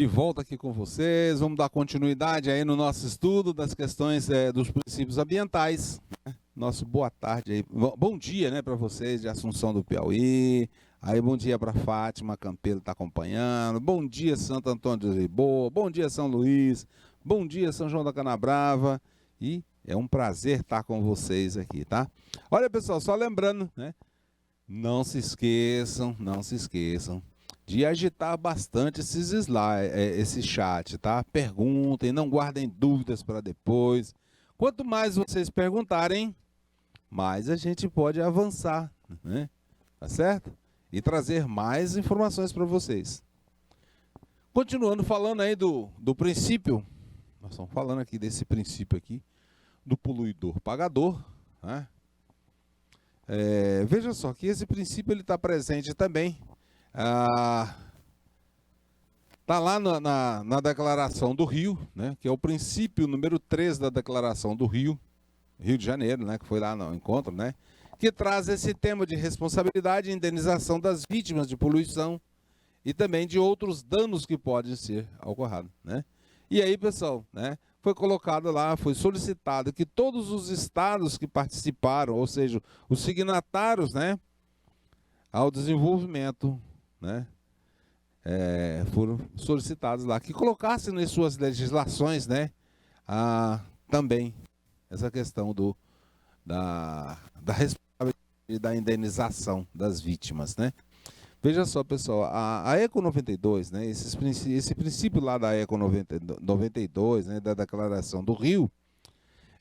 volta aqui com vocês. Vamos dar continuidade aí no nosso estudo das questões dos princípios ambientais. Nosso boa tarde aí. Bom dia, né, para vocês de Assunção do Piauí. Aí bom dia para Fátima Campelo, tá acompanhando. Bom dia Santo Antônio de Lisboa. Bom dia São Luís. Bom dia São João da Canabrava. E é um prazer estar com vocês aqui, tá? Olha, pessoal, só lembrando, né? Não se esqueçam de agitar bastante esses slides, esse chat, tá? Perguntem, não guardem dúvidas para depois. Quanto mais vocês perguntarem, mais a gente pode avançar, né? Tá certo? E trazer mais informações para vocês. Continuando falando aí do princípio, nós estamos falando aqui desse princípio aqui, do poluidor pagador, né? Veja só que esse princípio ele está presente também. Está lá na Declaração do Rio, né, que é o princípio número 3 da Declaração do Rio, Rio de Janeiro, né, que foi lá no encontro, né, que traz esse tema de responsabilidade e indenização das vítimas de poluição e também de outros danos que podem ser ocorridos, né. E aí, pessoal, né, foi colocado lá, foi solicitado que todos os estados que participaram, ou seja, os signatários, né, ao desenvolvimento, né, foram solicitados lá que colocassem nas suas legislações, né, também essa questão da responsabilidade e da indenização das vítimas, né. Veja só, pessoal, a ECO 92, né, esse princípio lá da ECO 92, né, da Declaração do Rio,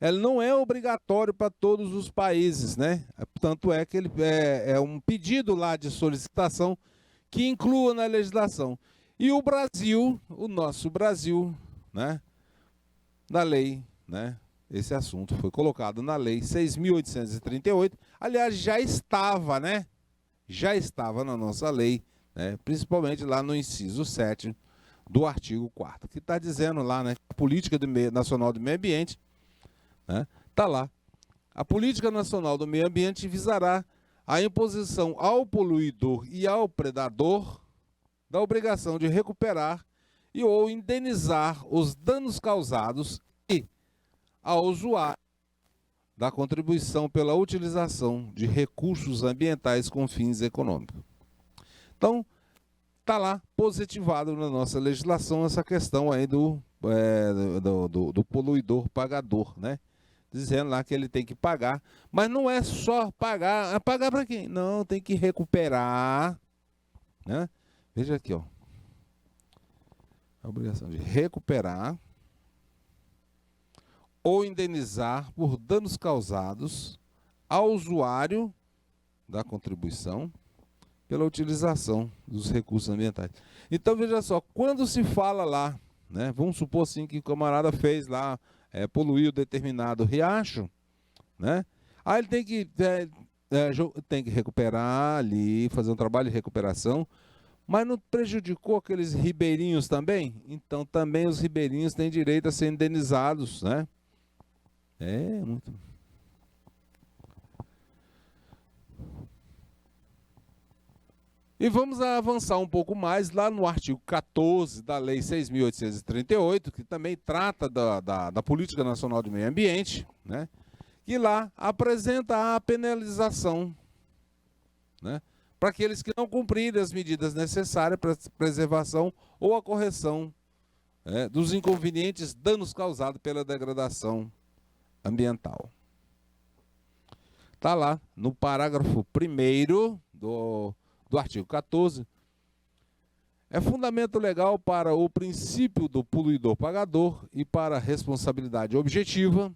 ele não é obrigatório para todos os países, né? Tanto é que ele é um pedido lá de solicitação que inclua na legislação. E o Brasil, o nosso Brasil, né, na lei, né, esse assunto foi colocado na lei 6.838, aliás, já estava, né? Já estava na nossa lei, né, principalmente lá no inciso 7 do artigo 4º, que está dizendo lá, né, a Política Nacional do Meio Ambiente, né, tá lá. A Política Nacional do Meio Ambiente visará a imposição ao poluidor e ao predador da obrigação de recuperar e ou indenizar os danos causados e ao usuário da contribuição pela utilização de recursos ambientais com fins econômicos. Então, está lá positivado na nossa legislação essa questão aí do poluidor pagador, né? Dizendo lá que ele tem que pagar, mas não é só pagar, pagar para quem? Não, tem que recuperar, né? Veja aqui, ó. A obrigação de recuperar ou indenizar por danos causados ao usuário da contribuição pela utilização dos recursos ambientais. Então, veja só, quando se fala lá, né, vamos supor assim que o camarada fez lá, poluiu determinado riacho, né, aí ele tem que recuperar ali, fazer um trabalho de recuperação, mas não prejudicou aqueles ribeirinhos também? Então, também os ribeirinhos têm direito a ser indenizados, né? Muito. E vamos avançar um pouco mais lá no artigo 14 da Lei 6.838, que também trata da Política Nacional do Meio Ambiente, né? Que lá apresenta a penalização, né, para aqueles que não cumprirem as medidas necessárias para a preservação ou a correção dos inconvenientes danos causados pela degradação ambiental. Está lá no parágrafo 1º do artigo 14. É fundamento legal para o princípio do poluidor pagador e para a responsabilidade objetiva,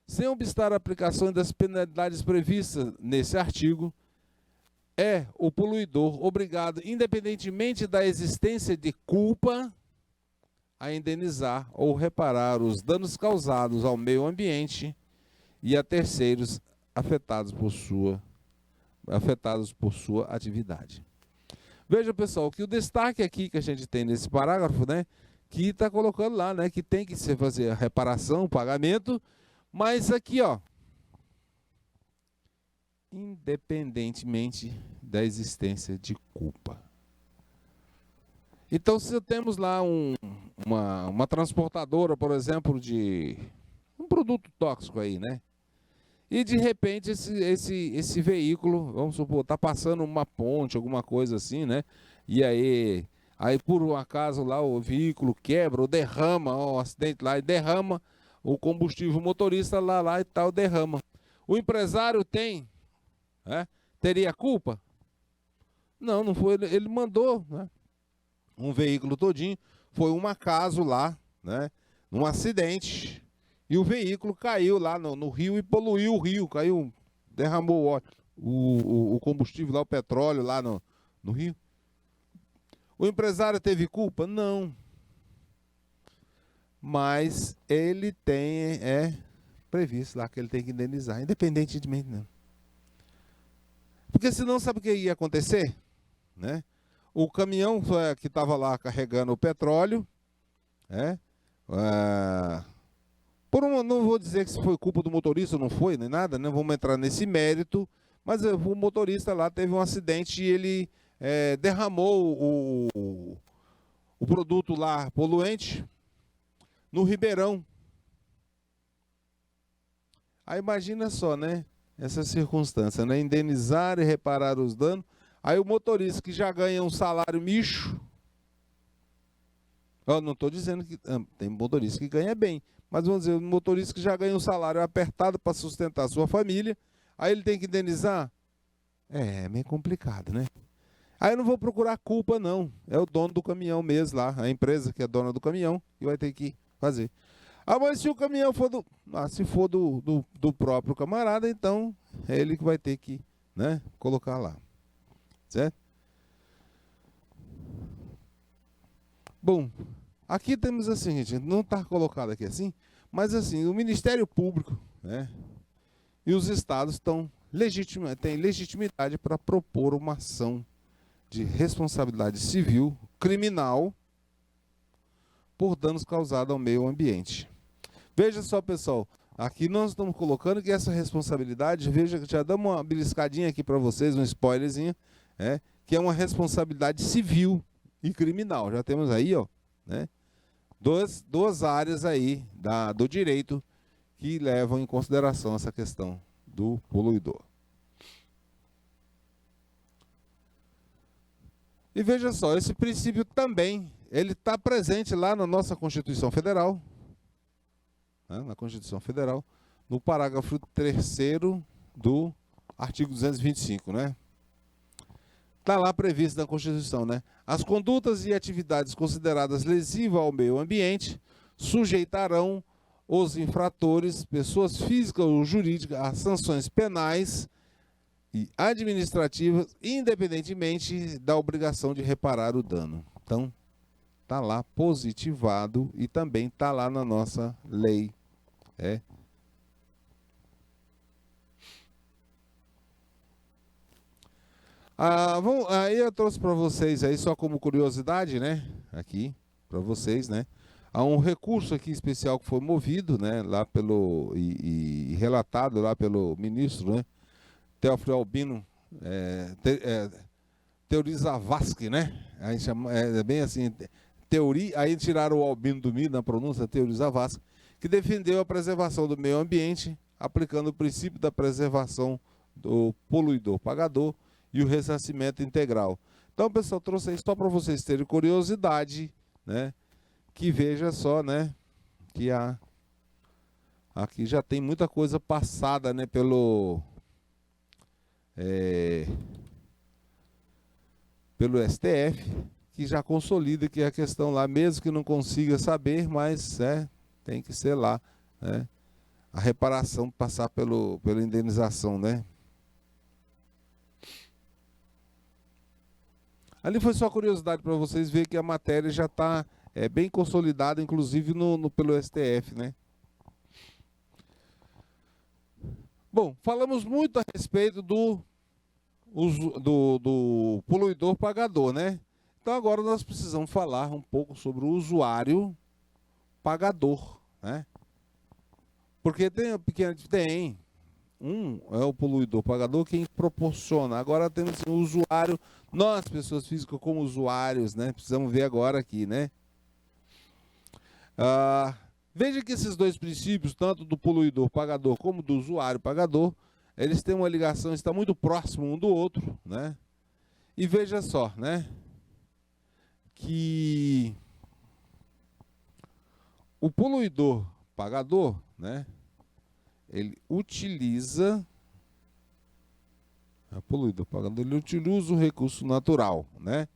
sem obstar a aplicação das penalidades previstas nesse artigo, é o poluidor obrigado, independentemente da existência de culpa, a indenizar ou reparar os danos causados ao meio ambiente e a terceiros afetados por sua atividade. Veja, pessoal, que o destaque aqui que a gente tem nesse parágrafo, né, que está colocando lá, né, que tem que se fazer a reparação, o pagamento, mas aqui, ó, independentemente da existência de culpa. Então, se temos lá uma transportadora, por exemplo, de um produto tóxico aí, né? E de repente esse veículo, vamos supor, está passando uma ponte, alguma coisa assim, né? E aí por um acaso lá o veículo quebra ou derrama, ó, um acidente lá e derrama o combustível, o motorista lá e tal derrama. O empresário teria culpa? Não, não foi, ele mandou, né? Um veículo todinho, foi um acaso lá, né? Um acidente. E o veículo caiu lá no rio e poluiu o rio, caiu, derramou o combustível lá, o petróleo lá no rio. O empresário teve culpa? Não. Mas ele previsto lá que ele tem que indenizar, independentemente não. Porque senão sabe o que ia acontecer? Né? O caminhão que estava lá carregando o petróleo, não vou dizer que se foi culpa do motorista, não foi, nem nada, não vamos entrar nesse mérito, mas o motorista lá teve um acidente e ele derramou o produto lá poluente no Ribeirão. Aí imagina só, né? Essa circunstância, né? Indenizar e reparar os danos. Aí o motorista que já ganha um salário micho, eu não estou dizendo que tem motorista que ganha bem, mas vamos dizer, um motorista que já ganha um salário apertado para sustentar a sua família, aí ele tem que indenizar? É meio complicado, né? Aí eu não vou procurar culpa, não. É o dono do caminhão mesmo lá, a empresa que é dona do caminhão, que vai ter que fazer. Ah, mas se o caminhão for se for do próprio camarada, então é ele que vai ter que, né, colocar lá. Certo? Bom, aqui temos assim, gente, não está colocado aqui assim, mas assim, o Ministério Público, né, e os estados têm legitimidade para propor uma ação de responsabilidade civil criminal por danos causados ao meio ambiente. Veja só, pessoal, aqui nós estamos colocando que essa responsabilidade, veja que já damos uma beliscadinha aqui para vocês, um spoilerzinho, que é uma responsabilidade civil e criminal. Já temos aí, ó, né, duas áreas aí do direito que levam em consideração essa questão do poluidor. E veja só, esse princípio também, ele está presente lá na nossa Constituição Federal, né, na Constituição Federal, no parágrafo 3º do artigo 225, né? Está lá previsto na Constituição, né? As condutas e atividades consideradas lesivas ao meio ambiente sujeitarão os infratores, pessoas físicas ou jurídicas, a sanções penais e administrativas, independentemente da obrigação de reparar o dano. Então, está lá positivado e também está lá na nossa lei. Aí eu trouxe para vocês aí, só como curiosidade, né? Aqui, para vocês, né? Há um recurso aqui especial que foi movido, né? Lá e relatado lá pelo ministro, né? Teófilo Albino Teorizavasky, né? Aí chama, bem assim, aí tiraram o Albino do meio na pronúncia, Teorizavasky, que defendeu a preservação do meio ambiente, aplicando o princípio da preservação do poluidor pagador e o ressarcimento integral. Então, pessoal, trouxe isso só para vocês terem curiosidade, né? Que veja só, né? Que aqui já tem muita coisa passada, né? Pelo STF, que já consolida que a questão lá, mesmo que não consiga saber, mas tem que ser lá, né? A reparação passar pela indenização, né? Ali foi só curiosidade para vocês verem que a matéria já está bem consolidada, inclusive pelo STF, né? Bom, falamos muito a respeito do poluidor pagador, né? Então agora nós precisamos falar um pouco sobre o usuário pagador, né? Porque tem é o poluidor pagador quem proporciona. Agora temos o usuário, nós, pessoas físicas, como usuários, né? Precisamos ver agora aqui, né? Veja que esses dois princípios, tanto do poluidor pagador como do usuário pagador, eles têm uma ligação, estão muito próximos um do outro, né? E veja só, né? Que o poluidor pagador, né? Ele utiliza ele utiliza o recurso natural, né?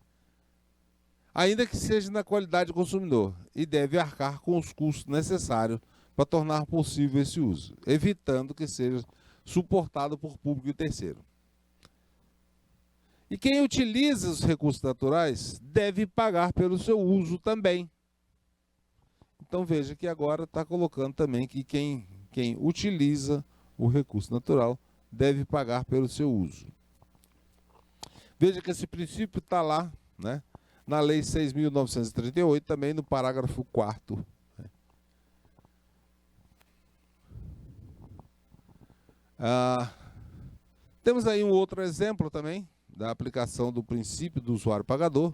Ainda que seja na qualidade do consumidor, e deve arcar com os custos necessários para tornar possível esse uso, evitando que seja suportado por público e terceiro. E quem utiliza os recursos naturais deve pagar pelo seu uso também. Então veja que agora está colocando também que quem utiliza o recurso natural deve pagar pelo seu uso. Veja que esse princípio está lá, né, na Lei 6.938, também no parágrafo 4º. Temos aí um outro exemplo também da aplicação do princípio do usuário pagador.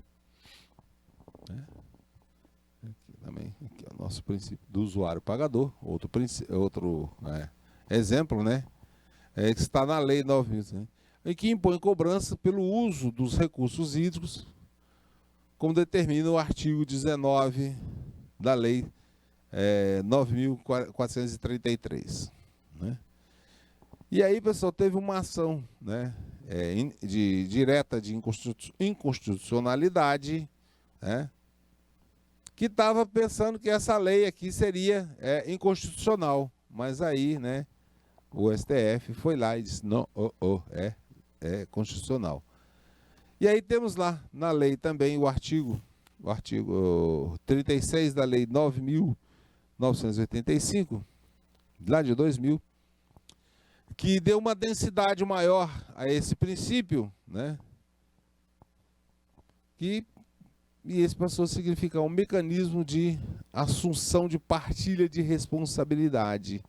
Aqui é o nosso princípio do usuário pagador, outro exemplo, né? Que está na Lei 9.000, né? E que impõe cobrança pelo uso dos recursos hídricos, como determina o artigo 19 da Lei 9.433. Né? E aí, pessoal, teve uma ação, né, direta de inconstitucionalidade, né, que estava pensando que essa lei aqui seria inconstitucional. Mas aí, né, o STF foi lá e disse, não, é constitucional. E aí temos lá na lei também o artigo 36 da Lei 9.985, lá de 2000, que deu uma densidade maior a esse princípio, né? E esse passou a significar um mecanismo de assunção de partilha de responsabilidade.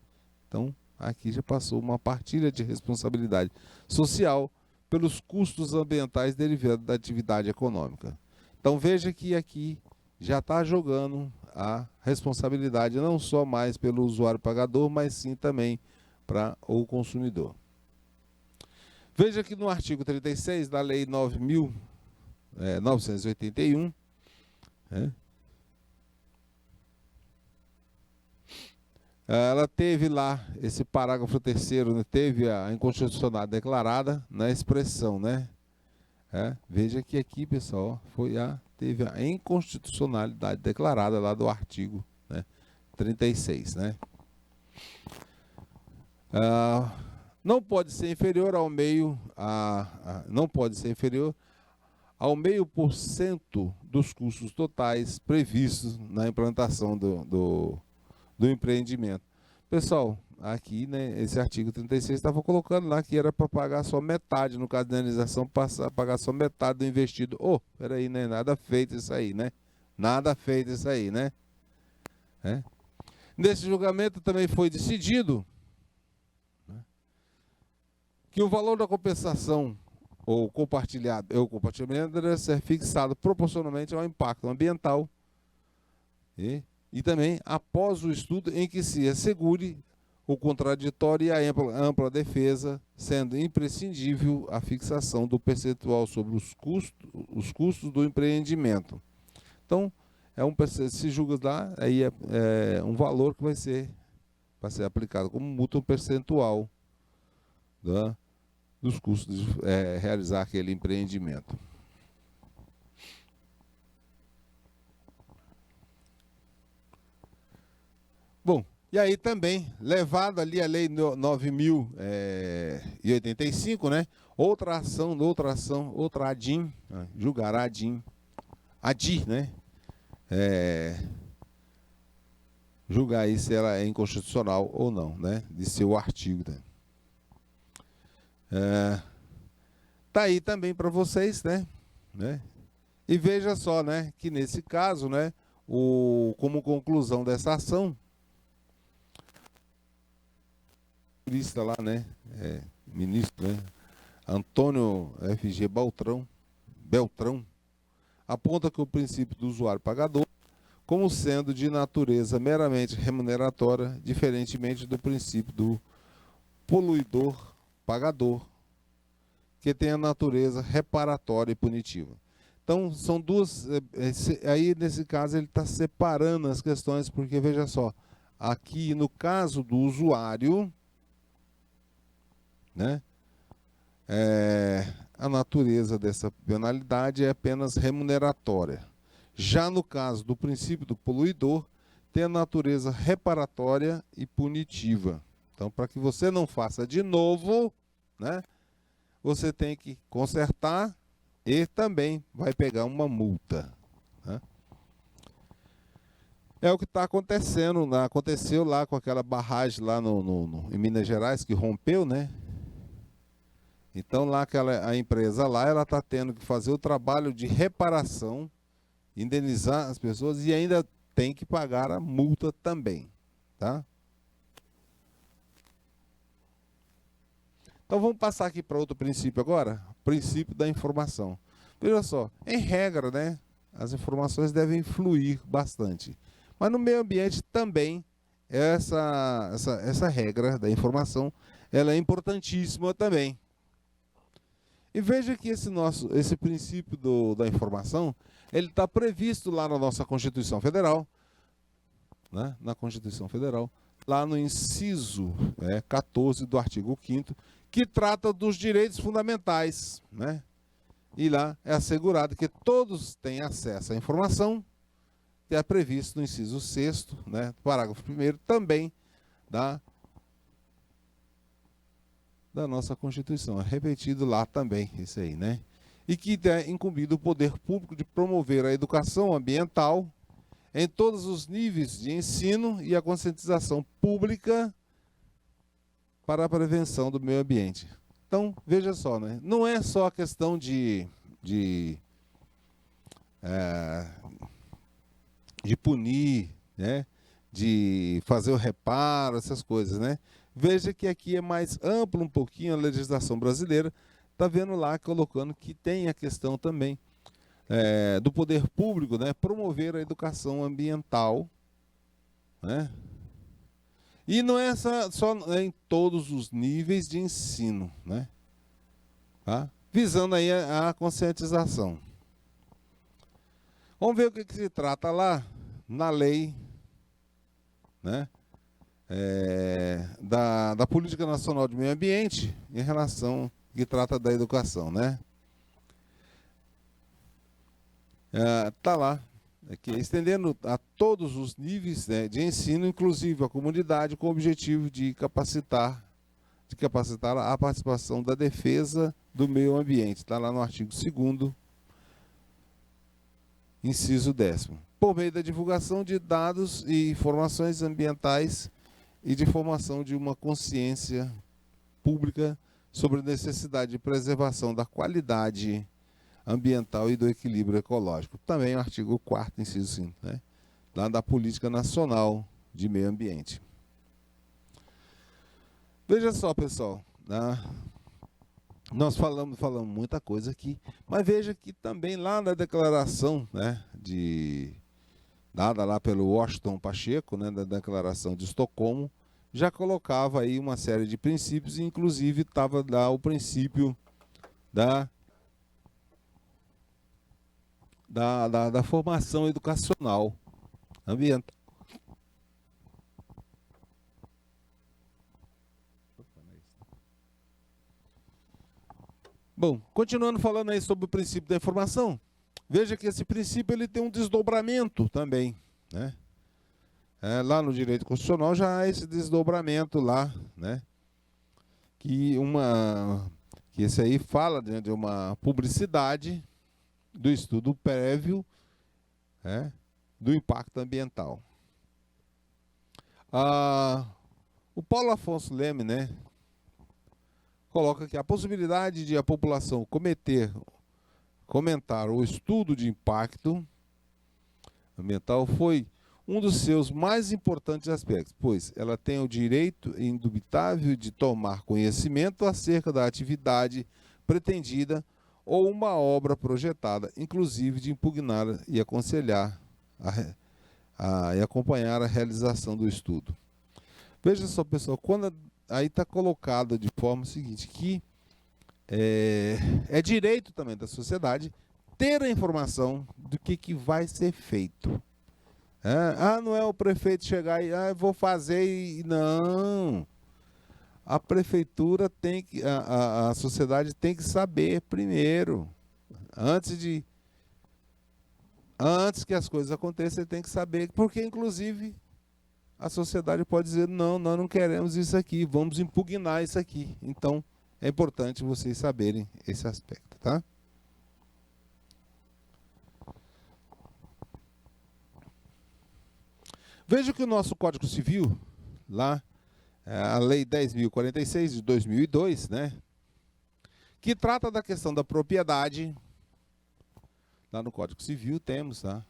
Então, aqui já passou uma partilha de responsabilidade social pelos custos ambientais derivados da atividade econômica. Então, veja que aqui já está jogando a responsabilidade não só mais pelo usuário pagador, mas sim também para o consumidor. Veja que no artigo 36 da Lei 9.981, ela teve lá, esse parágrafo 3º, né, teve a inconstitucionalidade declarada na expressão, né? Veja que aqui, pessoal, teve a inconstitucionalidade declarada lá do artigo, né, 36, né? Não pode ser inferior ao meio, não pode ser inferior ao 0,5% dos custos totais previstos na implantação do empreendimento. Pessoal, aqui, né, esse artigo 36 estava colocando lá que era para pagar só metade, no caso da indenização, pagar só metade do investido. Peraí, né? Nada feito isso aí, né? Nada feito isso aí, né? Nesse julgamento também foi decidido, né, que o valor da compensação ou compartilhamento deve ser fixado proporcionalmente ao impacto ambiental e também após o estudo em que se assegure o contraditório e a ampla defesa, sendo imprescindível a fixação do percentual sobre os custos do empreendimento. Então, se julga lá, aí é um valor que vai ser aplicado como multa, um percentual, né, dos custos de realizar aquele empreendimento. Bom, e aí também, levado ali a Lei 9.085, né? Outra ADIM, julgará a ADI, né? Julgar aí se ela é inconstitucional ou não, né? De seu artigo, né? Tá aí também para vocês, né? E veja só, né? Que nesse caso, né? Como conclusão dessa ação, jurista lá, né? Ministro, né? Antônio F.G. Beltrão, aponta que o princípio do usuário pagador como sendo de natureza meramente remuneratória, diferentemente do princípio do poluidor pagador, que tem a natureza reparatória e punitiva. Então, são duas... Aí, nesse caso, ele está separando as questões, porque, veja só, aqui, no caso do usuário, né, a natureza dessa penalidade é apenas remuneratória. Já no caso do princípio do poluidor, tem a natureza reparatória e punitiva. Então, para que você não faça de novo, né, você tem que consertar e também vai pegar uma multa, né? É o que está acontecendo, aconteceu lá com aquela barragem lá em Minas Gerais, que rompeu, né? Então, lá a empresa lá, ela está tendo que fazer o trabalho de reparação, indenizar as pessoas e ainda tem que pagar a multa também, tá? Então vamos passar aqui para outro princípio agora, o princípio da informação. Veja só, em regra, né, as informações devem fluir bastante, mas no meio ambiente também essa regra da informação, ela é importantíssima também. E veja que esse princípio da informação, ele está previsto lá na nossa Constituição Federal, né? Na Constituição Federal, lá no inciso 14 do artigo 5º, que trata dos direitos fundamentais, né? E lá é assegurado que todos têm acesso à informação, que é previsto no inciso 6º, né? Parágrafo 1º, também da nossa Constituição. É repetido lá também, isso aí, né? E que é incumbido o poder público de promover a educação ambiental em todos os níveis de ensino e a conscientização pública para a prevenção do meio ambiente. Então, veja só, né? Não é só a questão de punir, né? De fazer o reparo, essas coisas, né? Veja que aqui é mais amplo um pouquinho a legislação brasileira. Está vendo lá, colocando que tem a questão também do poder público, né, promover a educação ambiental, né? E não é só em todos os níveis de ensino, né? Tá? Visando aí a conscientização. Vamos ver o que se trata lá na lei, né, da Política Nacional de Meio Ambiente em relação que trata da educação, né? Tá lá, aqui, estendendo a todos os níveis, né, de ensino, inclusive a comunidade, com o objetivo de capacitar a participação da defesa do meio ambiente. Está lá no artigo 2º, inciso 10º. Por meio da divulgação de dados e informações ambientais e de formação de uma consciência pública sobre a necessidade de preservação da qualidade ambiental e do equilíbrio ecológico. Também o artigo 4º, inciso 5, né? Lá da Política Nacional de Meio Ambiente. Veja só, pessoal, né? Nós falamos muita coisa aqui, mas veja que também lá na declaração, né, dada lá pelo Washington Pacheco, né, da Declaração de Estocolmo, já colocava aí uma série de princípios, e inclusive estava lá o princípio da formação educacional ambiental. Bom, continuando falando aí sobre o princípio da informação, veja que esse princípio ele tem um desdobramento também, né? Lá no direito constitucional já há esse desdobramento lá, né? Que esse aí fala de uma publicidade do estudo prévio, né, do impacto ambiental. O Paulo Afonso Leme, né, coloca que a possibilidade de a população comentar o estudo de impacto ambiental foi um dos seus mais importantes aspectos, pois ela tem o direito indubitável de tomar conhecimento acerca da atividade pretendida ou uma obra projetada, inclusive de impugnar e aconselhar e acompanhar a realização do estudo. Veja só, pessoal, quando aí está colocado de forma seguinte, que é direito também da sociedade ter a informação do que vai ser feito. Não é o prefeito chegar e vou fazer e não. A prefeitura tem que, a sociedade tem que saber primeiro, antes que as coisas aconteçam, tem que saber, porque inclusive a sociedade pode dizer, não, nós não queremos isso aqui, vamos impugnar isso aqui. Então, é importante vocês saberem esse aspecto, tá? Veja que o nosso Código Civil, lá, a Lei 10.046 de 2002, né, que trata da questão da propriedade, lá no Código Civil temos a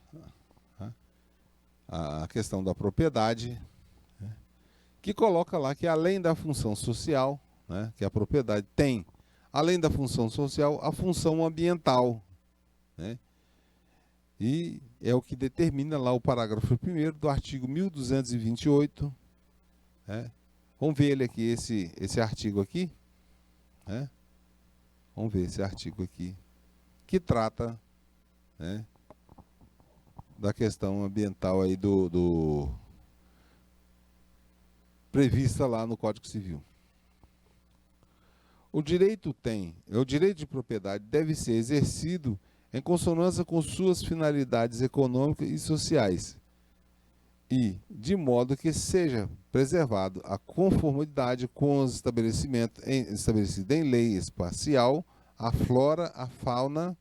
questão da propriedade, né, que coloca lá que além da função social, né, que a propriedade tem, além da função social, a função ambiental, né, e é o que determina lá o parágrafo 1º do artigo 1228, né? Vamos ver ele aqui, esse artigo aqui, né? Vamos ver esse artigo aqui, que trata, né, da questão ambiental aí prevista lá no Código Civil. O direito de propriedade deve ser exercido em consonância com suas finalidades econômicas e sociais, e de modo que seja preservado a conformidade com os estabelecimentos estabelecidos em lei espacial, a flora, a fauna,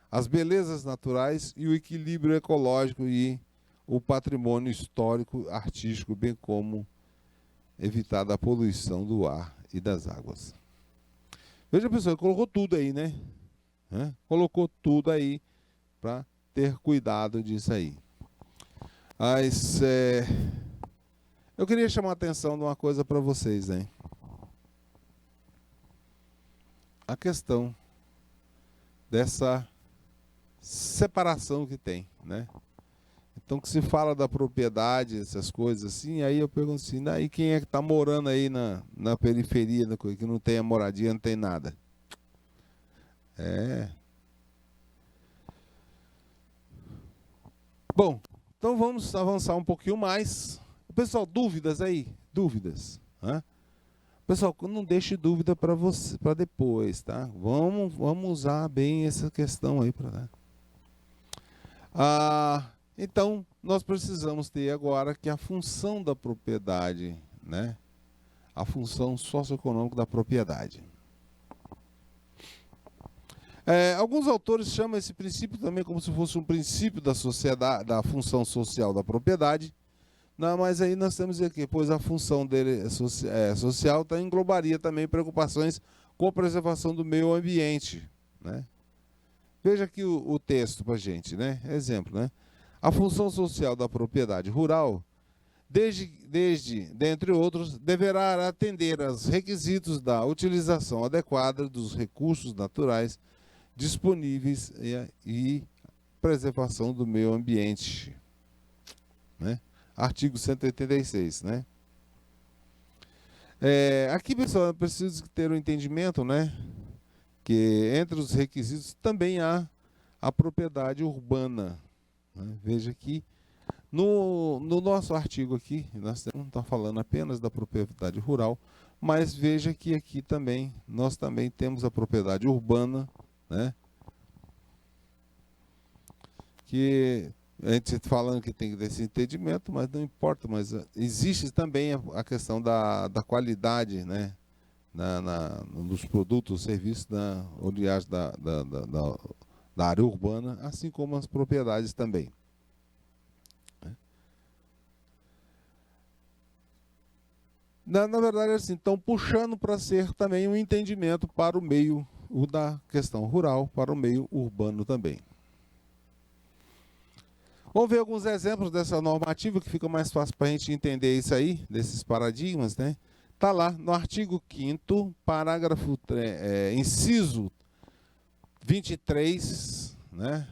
as belezas naturais e o equilíbrio ecológico e o patrimônio histórico, artístico, bem como evitar a poluição do ar e das águas. Veja, pessoal, colocou tudo aí, né? Colocou tudo aí para ter cuidado disso aí. Mas eu queria chamar a atenção de uma coisa para vocês, né? A questão dessa separação que tem, né? Então, que se fala da propriedade, essas coisas assim, aí eu pergunto assim, aí quem é que está morando aí na periferia, que não tem a moradia, não tem nada? Bom, então vamos avançar um pouquinho mais. Pessoal, dúvidas aí? Dúvidas? Pessoal, não deixe dúvida para depois, tá? Vamos usar bem essa questão aí para. Então, nós precisamos ter agora que a função da propriedade, né? A função socioeconômica da propriedade. Alguns autores chamam esse princípio também como se fosse um princípio da sociedade, da função social da propriedade. Não, mas aí nós temos aqui, pois a função dele social englobaria também preocupações com a preservação do meio ambiente, né? Veja aqui o texto para a gente, né? Exemplo, né? A função social da propriedade rural, dentre outros, deverá atender aos requisitos da utilização adequada dos recursos naturais disponíveis e preservação do meio ambiente, né? Artigo 186, né? Aqui, pessoal, eu preciso ter um entendimento, né? Que entre os requisitos também há a propriedade urbana, né? Veja que no nosso artigo aqui, nós não estamos falando apenas da propriedade rural, mas veja que aqui também, nós também temos a propriedade urbana, né? Que a gente está falando que tem que ter esse entendimento, mas não importa, mas existe também a questão da qualidade, né? Nos produtos, serviços da área urbana, assim como as propriedades também. Na verdade, assim, estão puxando para ser também um entendimento para o meio da questão rural, para o meio urbano também. Vamos ver alguns exemplos dessa normativa que fica mais fácil para a gente entender isso aí, desses paradigmas, né? Está lá no artigo 5º, parágrafo, inciso 23, né?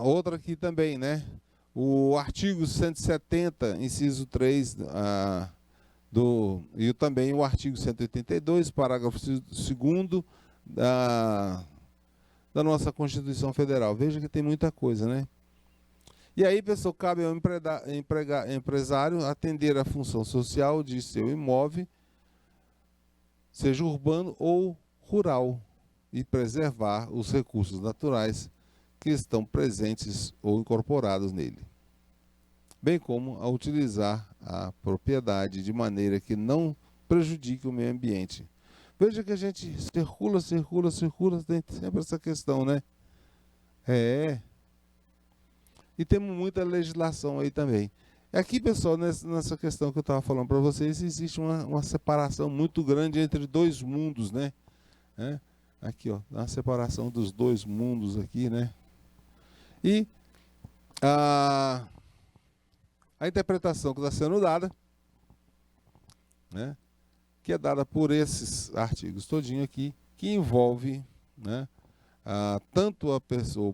Outra aqui também, né? O artigo 170, inciso 3, e também o artigo 182, parágrafo 2º da nossa Constituição Federal. Veja que tem muita coisa, né? E aí, pessoal, cabe ao empresário atender à função social de seu imóvel, seja urbano ou rural, e preservar os recursos naturais que estão presentes ou incorporados nele, bem como a utilizar a propriedade de maneira que não prejudique o meio ambiente. Veja que a gente circula, tem sempre essa questão, né? E temos muita legislação aí também. Aqui, pessoal, nessa questão que eu estava falando para vocês, existe uma separação muito grande entre dois mundos, né? Aqui, ó, uma separação dos dois mundos aqui, né? E a interpretação que está sendo dada, né, que é dada por esses artigos todinho aqui, que envolve, né, tanto a pessoa, o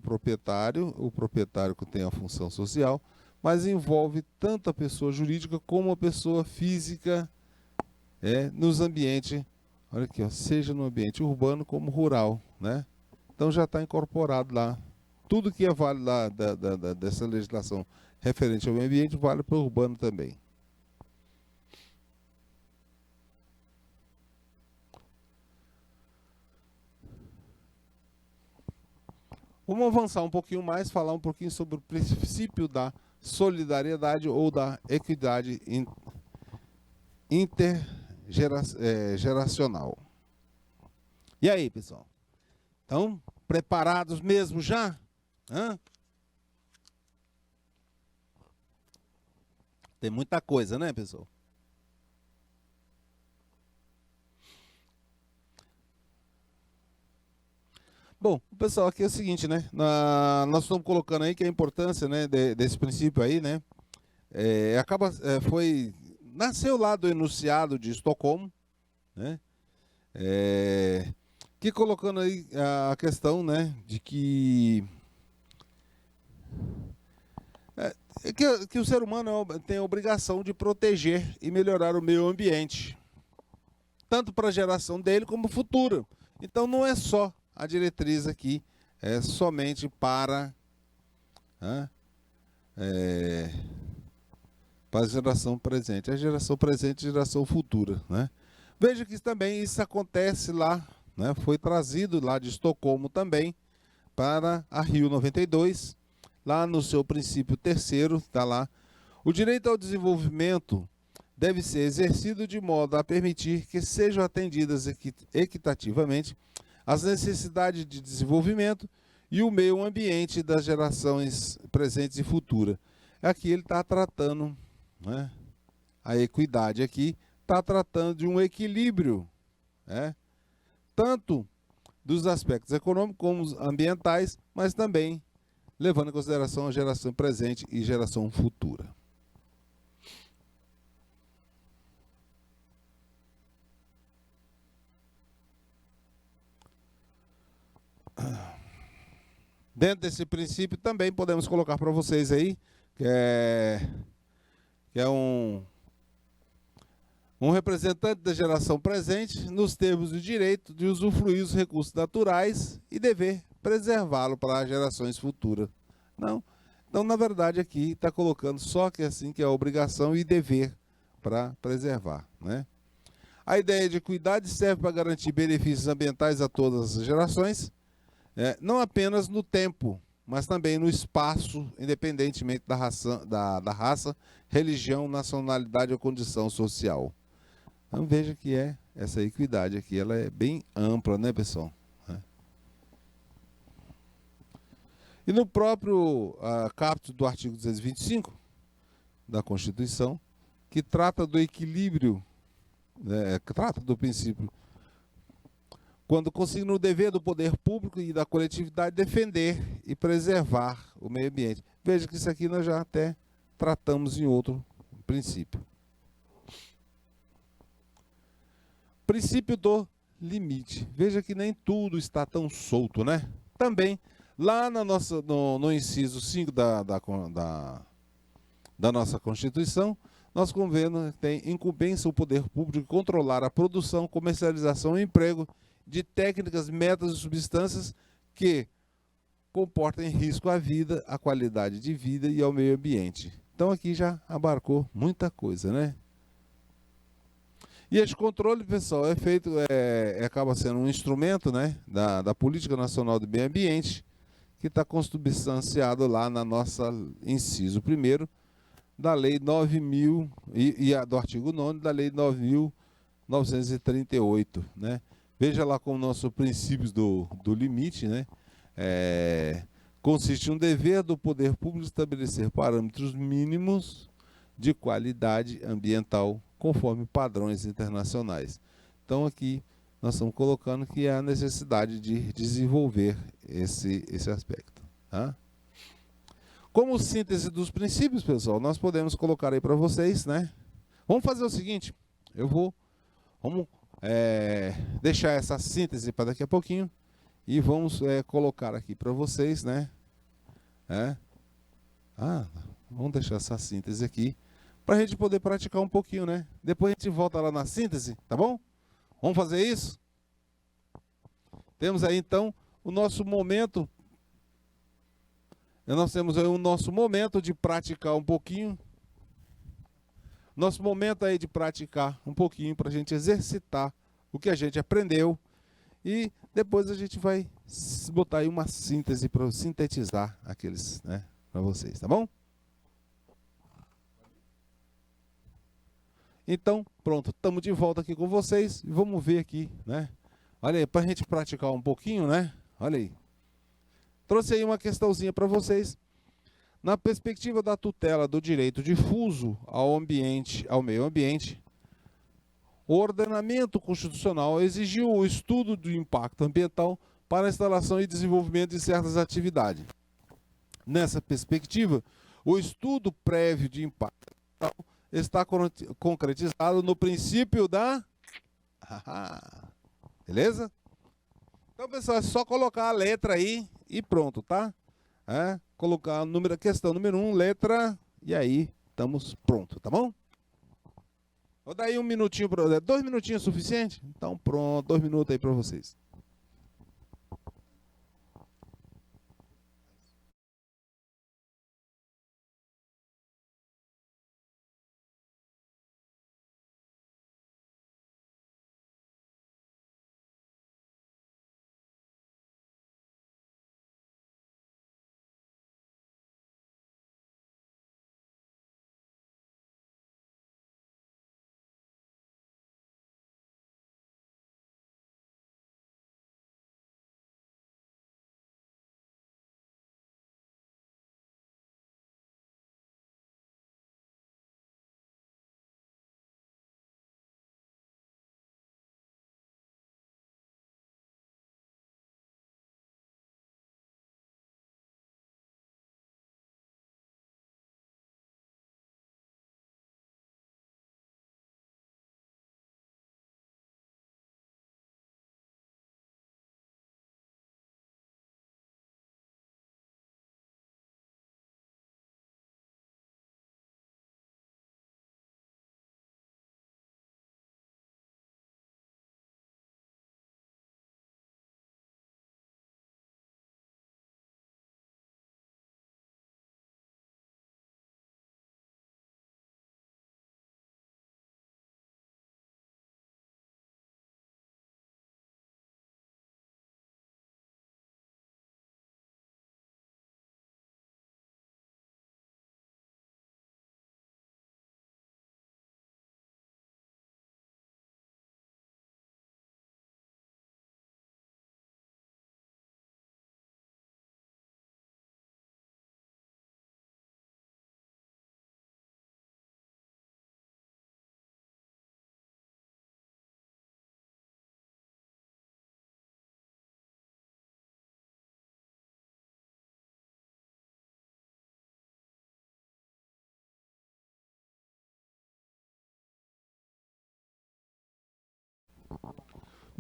proprietário que tem a função social, mas envolve tanto a pessoa jurídica como a pessoa física, nos ambientes, olha aqui, ó, seja no ambiente urbano como rural, né? Então já está incorporado lá. Tudo que é válido lá dessa legislação referente ao meio ambiente vale para o urbano também. Vamos avançar um pouquinho mais, falar um pouquinho sobre o princípio da solidariedade ou da equidade intergeracional. E aí, pessoal? Estão preparados mesmo já? Tem muita coisa, né, pessoal? Bom, pessoal, aqui é o seguinte, né? Nós estamos colocando aí que a importância, né, desse princípio aí, né? Nasceu lá do enunciado de Estocolmo, né? Que colocando aí a questão, né, de que o ser humano tem a obrigação de proteger e melhorar o meio ambiente, tanto para a geração dele como futura. Então não é só a diretriz aqui, é somente para a geração presente. A geração presente e a geração futura, né? Veja que também isso acontece lá, né? Foi trazido lá de Estocolmo também para a Rio 92, lá no seu princípio terceiro, está lá. O direito ao desenvolvimento deve ser exercido de modo a permitir que sejam atendidas equitativamente as necessidades de desenvolvimento e o meio ambiente das gerações presentes e futuras. Aqui ele está tratando, né, a equidade aqui, está tratando de um equilíbrio, né, tanto dos aspectos econômicos como ambientais, mas também levando em consideração a geração presente e geração futura. Dentro desse princípio também podemos colocar para vocês aí, que é um representante da geração presente nos termos do direito de usufruir os recursos naturais e dever preservá-lo para as gerações futuras. Não. Então, na verdade, aqui está colocando só que assim que é obrigação e dever para preservar, né? A ideia de equidade serve para garantir benefícios ambientais a todas as gerações, não apenas no tempo, mas também no espaço, independentemente da raça, religião, nacionalidade ou condição social. Então veja que essa equidade aqui, ela é bem ampla, né, pessoal? E no próprio caput do artigo 225 da Constituição, que trata do equilíbrio, que trata do princípio quando consigna o dever do poder público e da coletividade defender e preservar o meio ambiente. Veja que isso aqui nós já até tratamos em outro princípio. Princípio do limite. Veja que nem tudo está tão solto, né? Também, lá no inciso 5 da nossa Constituição, nosso governo tem incumbência o poder público de controlar a produção, comercialização e emprego de técnicas, métodos e substâncias que comportem risco à vida, à qualidade de vida e ao meio ambiente. Então aqui já abarcou muita coisa, né? E esse controle, pessoal, é feito, acaba sendo um instrumento, né, da Política Nacional do Meio Ambiente, que está consubstanciado lá na nossa inciso 1º da Lei 9.000 do artigo 9º da Lei 9.938, né? Veja lá como nossos princípios do limite, né? Consiste em um dever do poder público estabelecer parâmetros mínimos de qualidade ambiental conforme padrões internacionais. Então aqui nós estamos colocando que há necessidade de desenvolver esse aspecto. Tá? Como síntese dos princípios, pessoal, nós podemos colocar aí para vocês, né? Vamos fazer o seguinte, vamos deixar essa síntese para daqui a pouquinho e vamos colocar aqui para vocês, né? Vamos deixar essa síntese aqui para a gente poder praticar um pouquinho, né? Depois a gente volta lá na síntese, tá bom? Vamos fazer isso? Temos aí então o nosso momento. Nós temos aí o nosso momento de praticar um pouquinho. Nosso momento aí de praticar um pouquinho para a gente exercitar o que a gente aprendeu. E depois a gente vai botar aí uma síntese para sintetizar aqueles, né, para vocês, tá bom? Então, pronto, estamos de volta aqui com vocês e vamos ver aqui, né? Olha aí, para a gente praticar um pouquinho, né? Olha aí. Trouxe aí uma questãozinha para vocês. Na perspectiva da tutela do direito difuso ao ambiente, ao meio ambiente, o ordenamento constitucional exigiu o estudo do impacto ambiental para a instalação e desenvolvimento de certas atividades. Nessa perspectiva, o estudo prévio de impacto ambiental está concretizado no princípio da... Beleza? Então, pessoal, é só colocar a letra aí e pronto, tá? Colocar a questão número 1, letra, e aí estamos pronto, tá bom? Vou dar aí 1 minutinho, 2 minutinhos é suficiente? Então pronto, 2 minutos aí para vocês.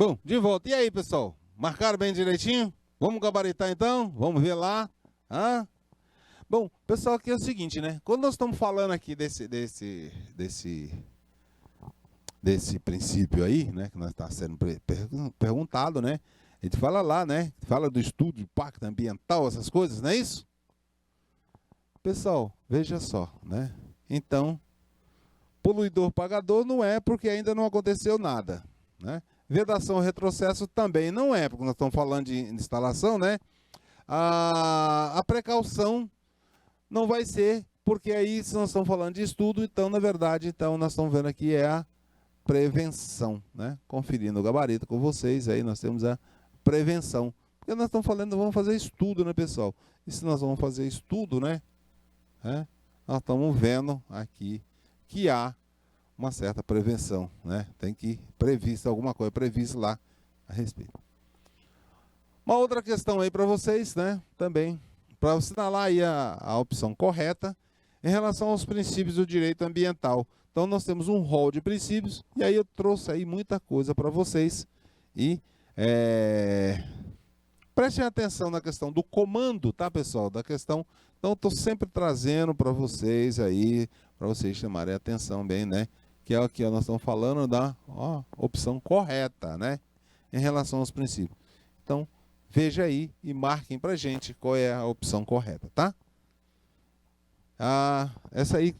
Bom, de volta. E aí, pessoal? Marcaram bem direitinho? Vamos gabaritar então? Vamos ver lá. Hã? Bom, pessoal, aqui é o seguinte, né? Quando nós estamos falando aqui desse princípio aí, né? Que nós está sendo perguntado, né? A gente fala lá, né? Fala do estudo de impacto ambiental, essas coisas, não é isso? Pessoal, veja só, né? Então, poluidor pagador não é porque ainda não aconteceu nada, né? Vedação retrocesso também não é, porque nós estamos falando de instalação, né? A precaução não vai ser, porque aí se nós estamos falando de estudo, então, na verdade, então, nós estamos vendo aqui é a prevenção, né? Conferindo o gabarito com vocês, aí nós temos a prevenção. Porque nós estamos falando, vamos fazer estudo, né, pessoal? E se nós vamos fazer estudo, né? Nós estamos vendo aqui que há uma certa prevenção, né? Tem que prevista alguma coisa prevista lá a respeito. Uma outra questão aí para vocês, né? Também para assinalar aí a opção correta em relação aos princípios do direito ambiental. Então nós temos um rol de princípios e aí eu trouxe aí muita coisa para vocês e prestem atenção na questão do comando, tá, pessoal? Da questão. Então estou sempre trazendo para vocês aí, para vocês chamarem a atenção bem, né? Que é o que nós estamos falando da opção correta, né? Em relação aos princípios. Então, veja aí e marquem para gente qual é a opção correta, tá? Essa aí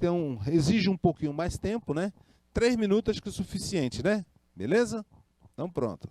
exige um pouquinho mais tempo, né? 3 minutos acho que é o suficiente, né? Beleza? Então pronto.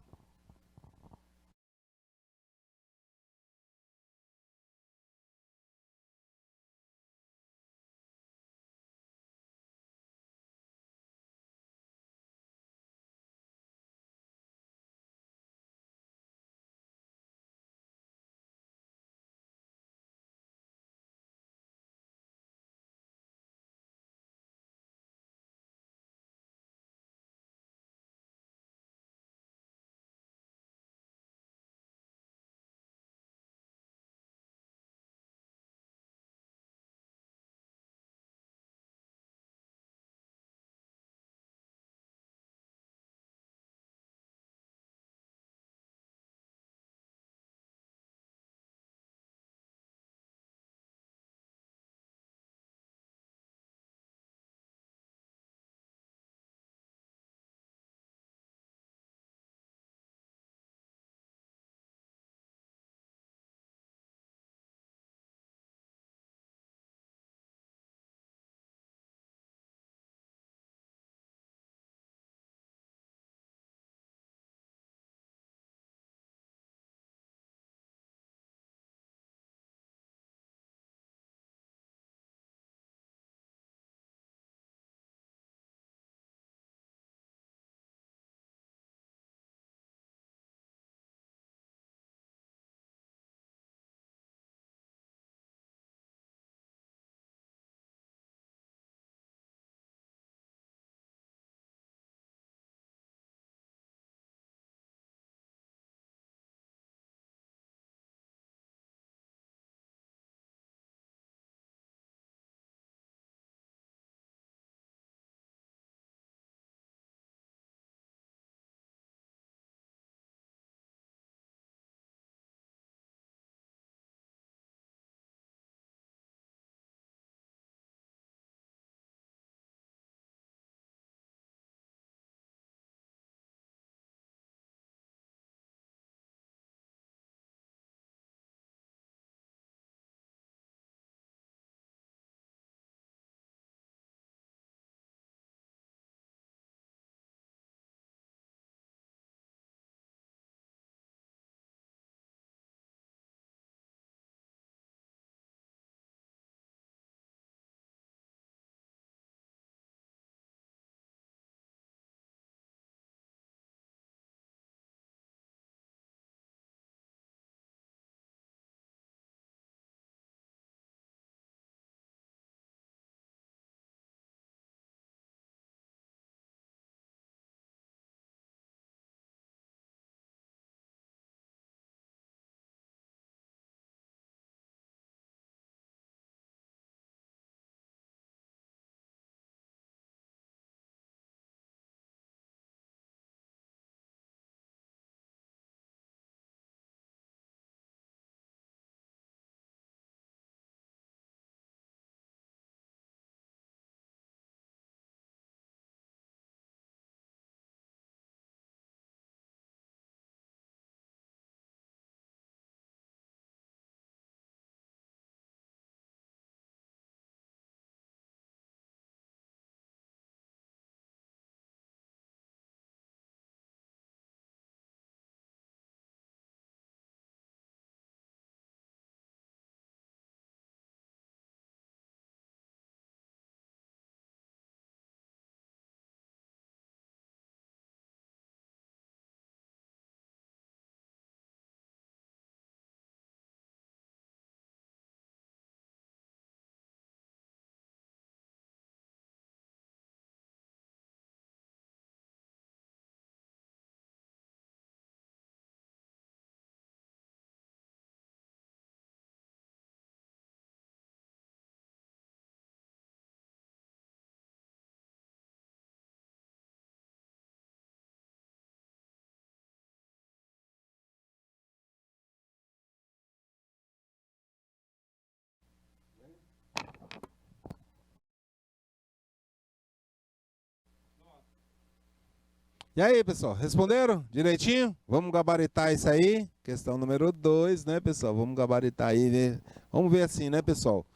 E aí, pessoal, responderam direitinho? Vamos gabaritar isso aí. Questão número 2, né, pessoal? Vamos gabaritar aí, né? Vamos ver assim, né, pessoal?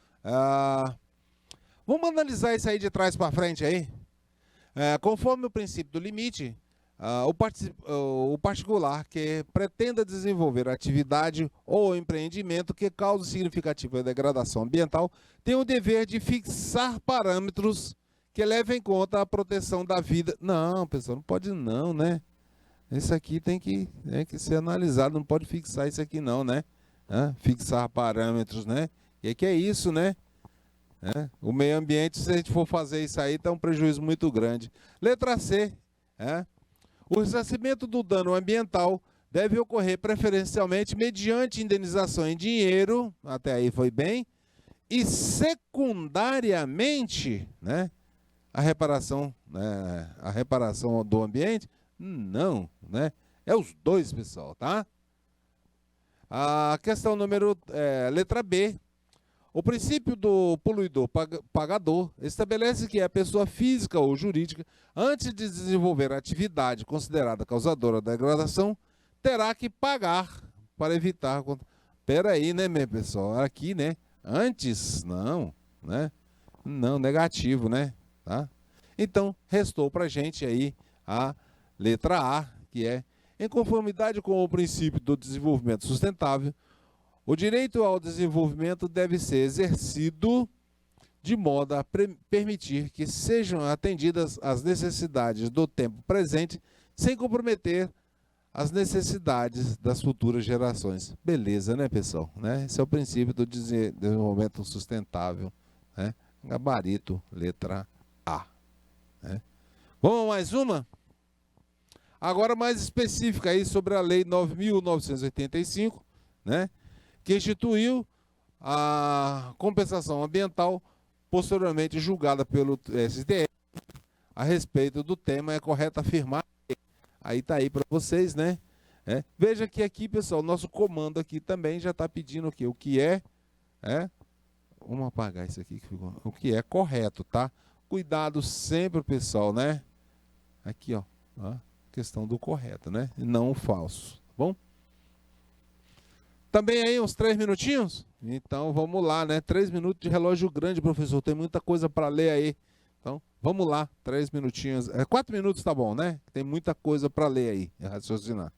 Vamos analisar isso aí de trás para frente aí. Conforme o princípio do limite, o particular que pretenda desenvolver atividade ou empreendimento que cause significativa degradação ambiental tem o dever de fixar parâmetros que levem em conta a proteção da vida. Não, pessoal, não pode não, né? Isso aqui tem que ser analisado, não pode fixar isso aqui não, né? Fixar parâmetros, né? O que é isso, né? O meio ambiente, se a gente for fazer isso aí, está um prejuízo muito grande. Letra C. O ressarcimento do dano ambiental deve ocorrer preferencialmente mediante indenização em dinheiro, até aí foi bem, e secundariamente, né, a reparação do ambiente, não, né? É os dois, pessoal, tá? A questão letra B. O princípio do poluidor pagador estabelece que a pessoa física ou jurídica, antes de desenvolver a atividade considerada causadora da degradação, terá que pagar para evitar. Espera aí, né, meu pessoal? Aqui, né? Antes, não, né? Não, negativo, né? Tá? Então, restou para a gente aí a letra A, que é, em conformidade com o princípio do desenvolvimento sustentável, o direito ao desenvolvimento deve ser exercido de modo a permitir que sejam atendidas as necessidades do tempo presente, sem comprometer as necessidades das futuras gerações. Beleza, né, pessoal? Né? Esse é o princípio do desenvolvimento sustentável. Né? Gabarito, letra A. Né? Vamos a mais uma? Agora mais específica aí sobre a Lei 9.985, né? Que instituiu a compensação ambiental, posteriormente julgada pelo STF. A respeito do tema, é correto afirmar. Aí tá aí para vocês, né? Veja que aqui, pessoal, nosso comando aqui também já está pedindo o quê? O que vamos apagar isso aqui que ficou. O que é correto, tá? Cuidado sempre, pessoal, né? Aqui, ó, questão do correto, né? E não o falso, tá bom? Também aí uns 3 minutinhos? Então vamos lá, né? 3 minutos de relógio grande, professor. Tem muita coisa para ler aí. Então vamos lá, 3 minutinhos. 4 minutos tá bom, né? Tem muita coisa para ler aí, raciocinar.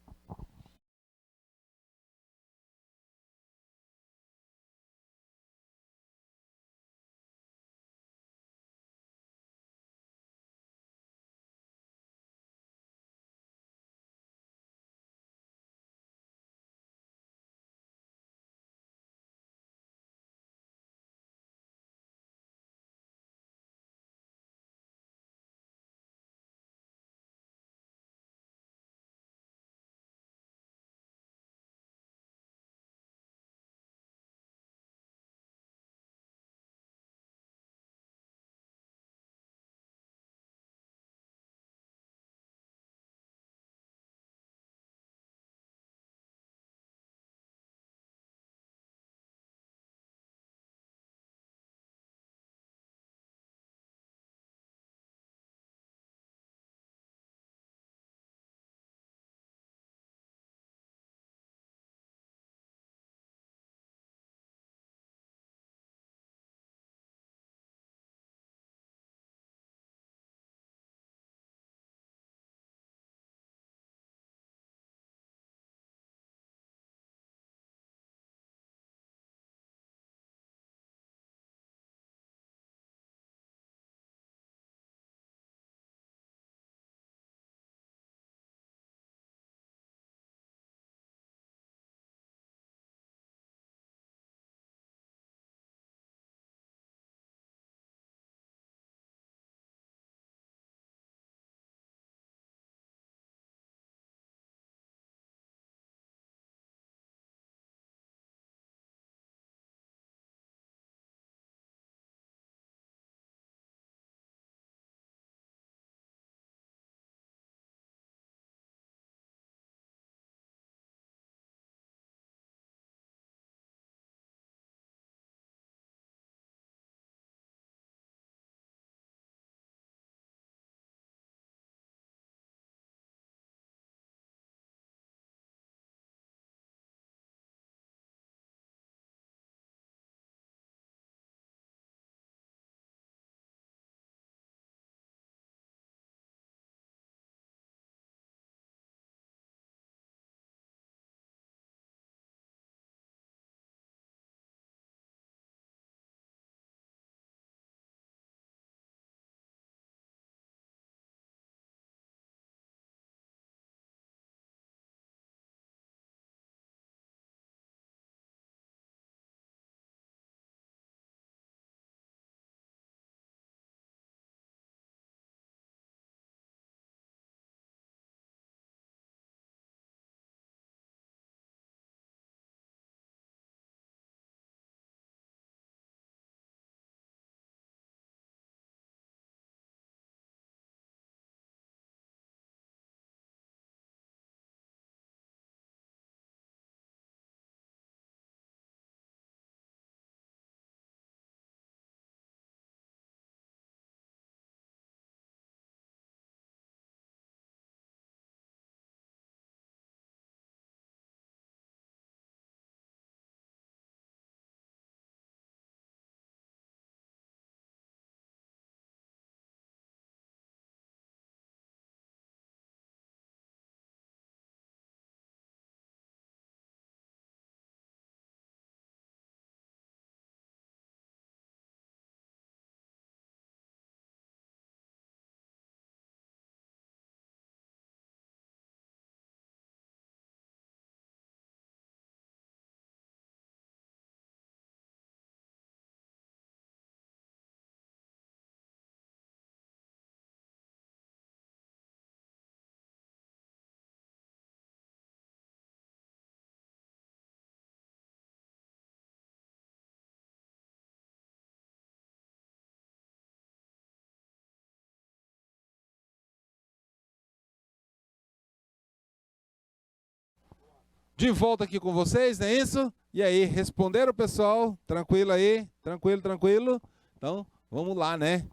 De volta aqui com vocês, não é isso? E aí, responderam, pessoal? Tranquilo aí? Tranquilo, tranquilo? Então, vamos lá, né?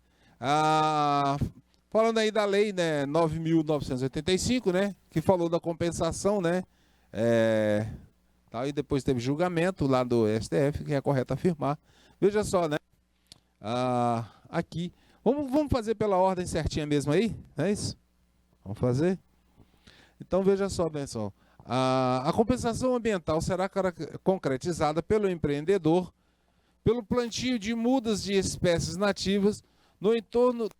Falando aí da lei, né, 9.985, né? Que falou da compensação, né? E depois teve julgamento lá do STF, que é correto afirmar. Veja só, né? Aqui. Vamos fazer pela ordem certinha mesmo aí? É isso? Vamos fazer? Então, veja só, pessoal. A compensação ambiental será concretizada pelo empreendedor pelo plantio de mudas de espécies nativas no entorno da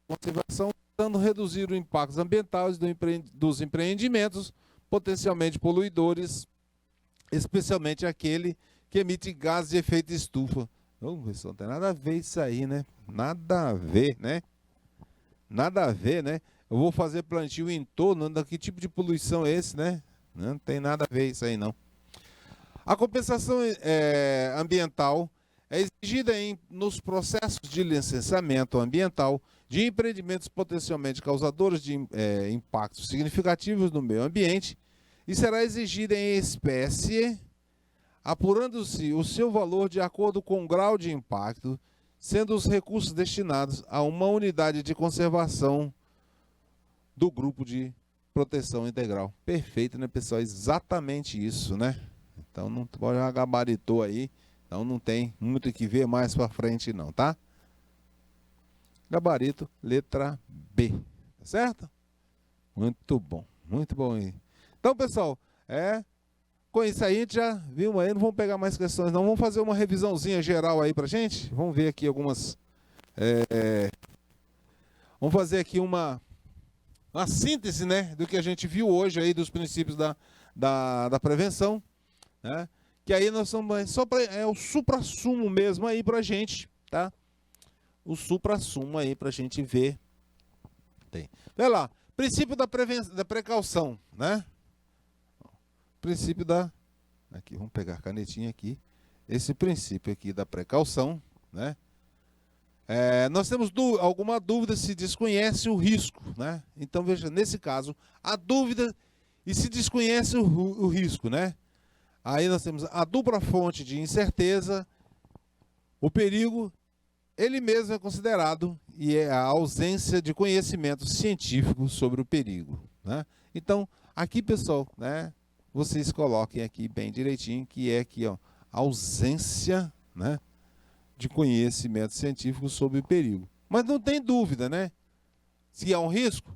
conservação, tentando reduzir os impactos ambientais dos empreendimentos potencialmente poluidores, especialmente aquele que emite gases de efeito estufa. Não tem nada a ver isso aí, né? Nada a ver, né? Nada a ver, né? Eu vou fazer plantio em torno, que tipo de poluição é esse, né? Não tem nada a ver isso aí, não. A compensação ambiental é exigida nos processos de licenciamento ambiental de empreendimentos potencialmente causadores de impactos significativos no meio ambiente e será exigida em espécie, apurando-se o seu valor de acordo com o grau de impacto, sendo os recursos destinados a uma unidade de conservação do grupo de proteção integral. Perfeito, né, pessoal? Exatamente isso, né? Então, não já gabaritou aí. Então, não tem muito o que ver mais para frente, não, tá? Gabarito, letra B. Tá certo? Muito bom aí. Então, pessoal, com isso aí, a gente já viu aí. Não vamos pegar mais questões, não. Vamos fazer uma revisãozinha geral aí pra gente. Vamos ver aqui algumas... Vamos fazer aqui uma síntese, né, do que a gente viu hoje aí, dos princípios da prevenção, né? Que aí nós somos só o suprassumo mesmo aí pra gente, tá? O suprassumo aí pra gente ver. Olha lá, princípio da precaução, né? Princípio aqui, vamos pegar a canetinha aqui. Esse princípio aqui da precaução, né? Nós temos alguma dúvida se desconhece o risco, né? Então, veja, nesse caso, a dúvida e se desconhece o risco, né? Aí nós temos a dupla fonte de incerteza, o perigo, ele mesmo é considerado, e é a ausência de conhecimento científico sobre o perigo, né? Então, aqui, pessoal, né? Vocês coloquem aqui bem direitinho, que é aqui, ó, ausência, né, de conhecimento científico sobre o perigo. Mas não tem dúvida, né? Se há um risco,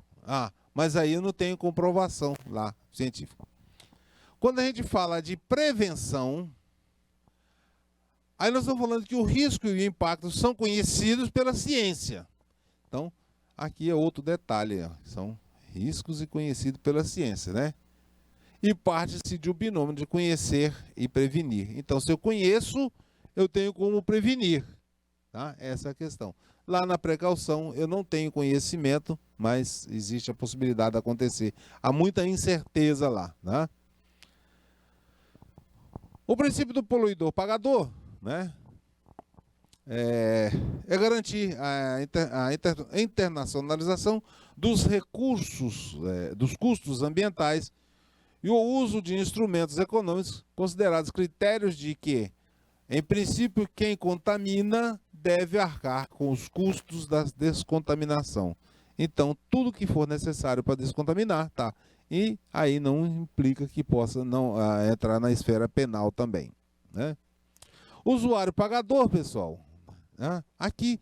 mas aí eu não tenho comprovação lá científica. Quando a gente fala de prevenção, aí nós estamos falando que o risco e o impacto são conhecidos pela ciência. Então, aqui é outro detalhe, ó, são riscos e conhecidos pela ciência, né? E parte-se de um binômio de conhecer e prevenir. Então, se eu conheço, eu tenho como prevenir, tá? Essa é a questão. Lá na precaução, eu não tenho conhecimento, mas existe a possibilidade de acontecer. Há muita incerteza lá, né? O princípio do poluidor pagador, né, é garantir a internacionalização dos recursos, dos custos ambientais e o uso de instrumentos econômicos considerados critérios de que, em princípio, quem contamina deve arcar com os custos da descontaminação. Então, tudo que for necessário para descontaminar, tá? E aí não implica que possa não entrar na esfera penal também, né? Usuário pagador, pessoal, né? Aqui,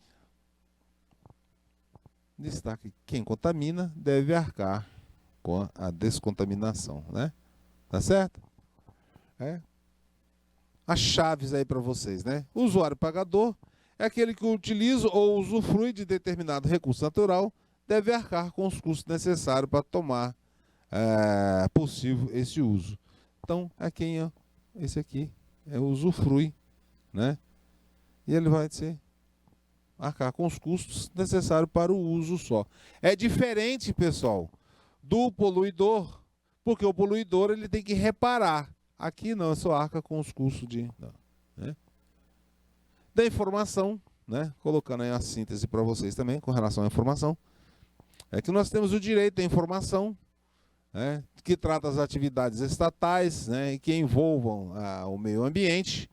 destaque, quem contamina deve arcar com a descontaminação, né? Tá certo? As chaves aí para vocês, né? O usuário pagador é aquele que utiliza ou usufrui de determinado recurso natural, deve arcar com os custos necessários para tomar possível esse uso. Então, esse aqui é o usufrui, né? E ele vai arcar com os custos necessários para o uso só. É diferente, pessoal, do poluidor, porque o poluidor ele tem que reparar. Aqui não, só arca com os custos né? Da informação, né? Colocando aí a síntese para vocês também com relação à informação, é que nós temos o direito à informação, né, que trata as atividades estatais, né, e que envolvam o meio ambiente,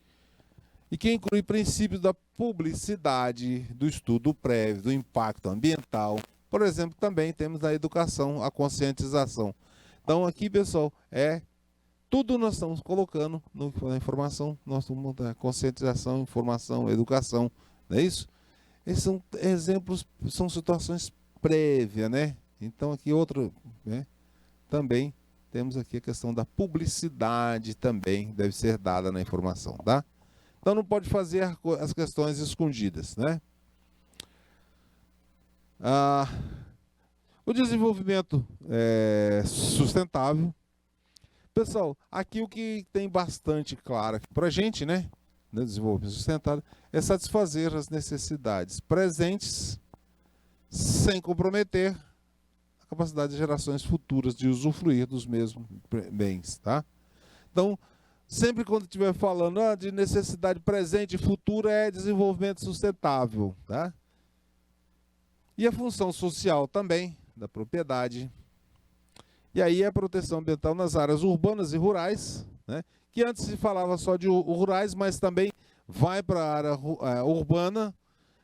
e que inclui princípios da publicidade, do estudo prévio, do impacto ambiental. Por exemplo, também temos a educação, a conscientização. Então aqui, pessoal, tudo nós estamos colocando na informação, nós estamos conscientização, informação, educação, não é isso? Esses são exemplos, são situações prévias, né? Então aqui outro, né? Também temos aqui a questão da publicidade também deve ser dada na informação, tá? Então não pode fazer as questões escondidas, né? O desenvolvimento sustentável. Pessoal, aqui o que tem bastante claro para a gente, né? No desenvolvimento sustentável, é satisfazer as necessidades presentes sem comprometer a capacidade de gerações futuras de usufruir dos mesmos bens, tá? Então, sempre quando estiver falando de necessidade presente e futura, é desenvolvimento sustentável, tá? E a função social também da propriedade. E aí a proteção ambiental nas áreas urbanas e rurais, né? Que antes se falava só de rurais, mas também vai para a área urbana,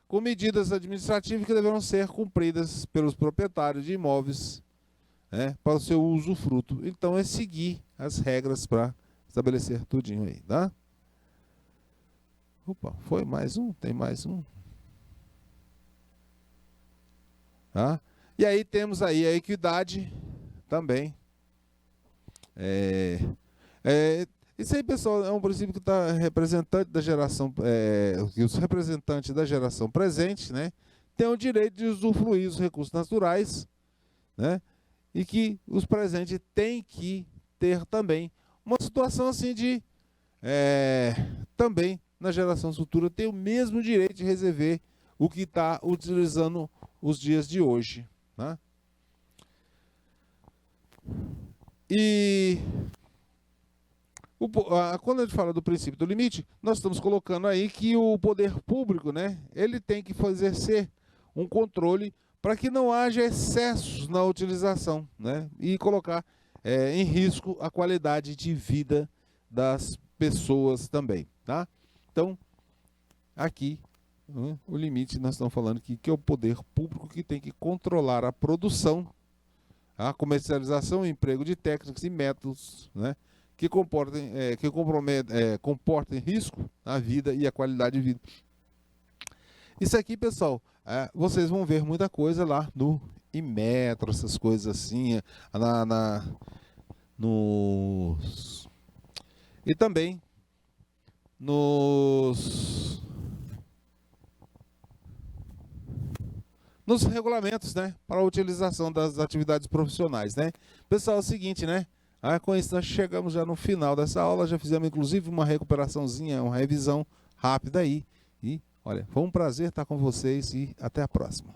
com medidas administrativas que deverão ser cumpridas pelos proprietários de imóveis, né, para o seu usufruto. Então é seguir as regras para estabelecer tudinho aí, tá? Opa, foi mais um? Tem mais um? Tá? E aí temos aí a equidade também. Isso aí, pessoal, é um princípio que está representante da geração, que os representantes da geração presente, né, têm o direito de usufruir os recursos naturais, né, e que os presentes têm que ter também uma situação assim de também na geração futura ter o mesmo direito de receber o que está utilizando os dias de hoje, né? E quando a gente fala do princípio do limite, nós estamos colocando aí que o poder público, né, ele tem que exercer um controle para que não haja excessos na utilização, né, e colocar em risco a qualidade de vida das pessoas também, tá? Então, aqui, o limite, nós estamos falando que é o poder público que tem que controlar a produção, a comercialização e emprego de técnicas e métodos, né, que comportem risco à vida e à qualidade de vida. Isso aqui, pessoal, vocês vão ver muita coisa lá no Inmetro, essas coisas assim, e também nos regulamentos, né, para a utilização das atividades profissionais, né? Pessoal, é o seguinte, né? Com isso nós chegamos já no final dessa aula, já fizemos inclusive uma recuperaçãozinha, uma revisão rápida aí. E olha, foi um prazer estar com vocês e até a próxima.